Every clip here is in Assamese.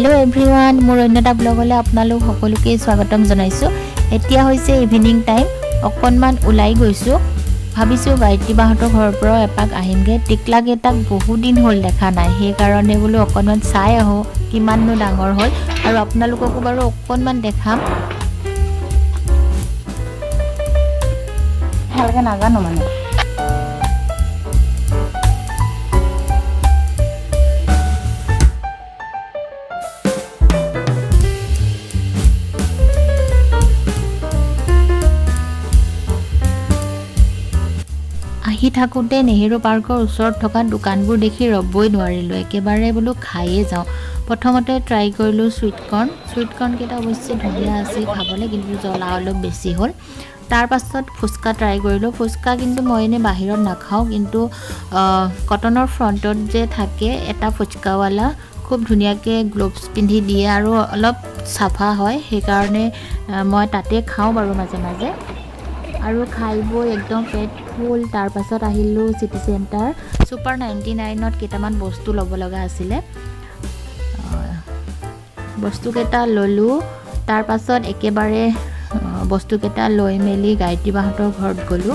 हेलो एभ्रिवान मोर अन्यटा ब्लगले आपनालोक सकलोके स्वागतम जनाइছো एतिया होइसे इभिनिंग टाइम अकनमान उलाई गइছো भाबिছো गायत्री बाहতৰ ঘৰৰ পৰা এপাক আহিমগে টিকলা গেটাক বহু দিন হল দেখা নাই হে কাৰণে বলো অকনমান চাই আহো কিমাননো ডাঙৰ হল আৰু আপোনালোককো বাৰু অকনমান দেখাম ভালকে নাজানো মানে আহি থাকুতে নেহেৰু পাৰ্কৰ ওচৰত থকা দোকানবোৰ দেখি ৰবই নোৱাৰিলো একেবাৰে বলো খাইয়ে যাও প্ৰথমতে ট্ৰাই কৰিলো সুইট কৰ্ন কেটা অৱশ্যে ধুনীয়া আছিল খাবলৈ কিন্তু জ্বলা অলপ বেছি হ'ল তাৰ পাছত ফুচকা ট্ৰাই কৰিলো ফুচকা কিন্তু মই এনে বাহিৰত নাখাও কিন্তু কটনৰ ফ্ৰন্টত যে থাকে এটা ফুচকাৱালা খুব ধুনীয়াকে গ্লোভছ পিন্ধি দিয়ে আৰু অলপ সাফা হয় সেই কাৰণে মই তাতে খাও বাৰু মাজে মাজে আৰু খাইব একদম পেট ফুল তাৰ পাছত আহিলো সিটি সেন্টাৰ সুপাৰ 99ত কেটামান বস্তু লব লগা আছিল বস্তু কেটা ললো তাৰ পাছত একেবাৰে বস্তু কেটা লৈ মেলি গায়ত্ৰী বাহতৰ ঘৰত গলো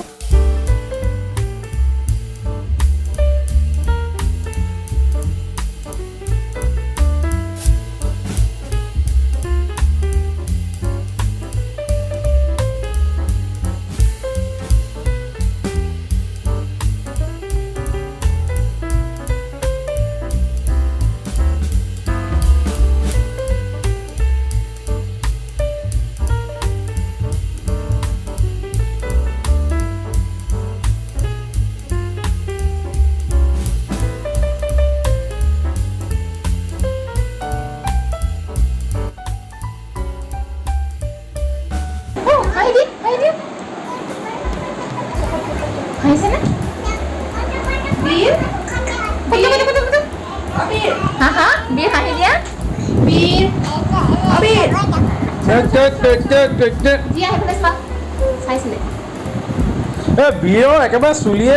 বিয়েৰ একেবাৰে চুলিয়ে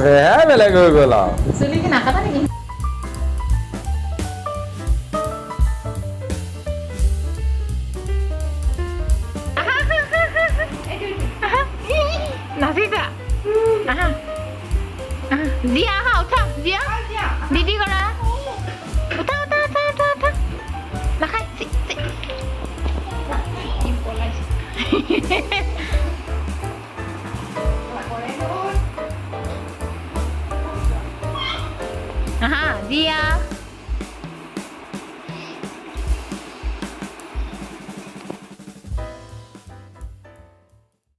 হেয়াই বেলেগ হৈ গ'ল আৰু চুলি কি নাকাটা নেকি নাচিছা দিয়া আহা উঠা দিয়া দিদি কৰা উঠা উঠা উঠা উঠা উঠা নাখাই Aha, dia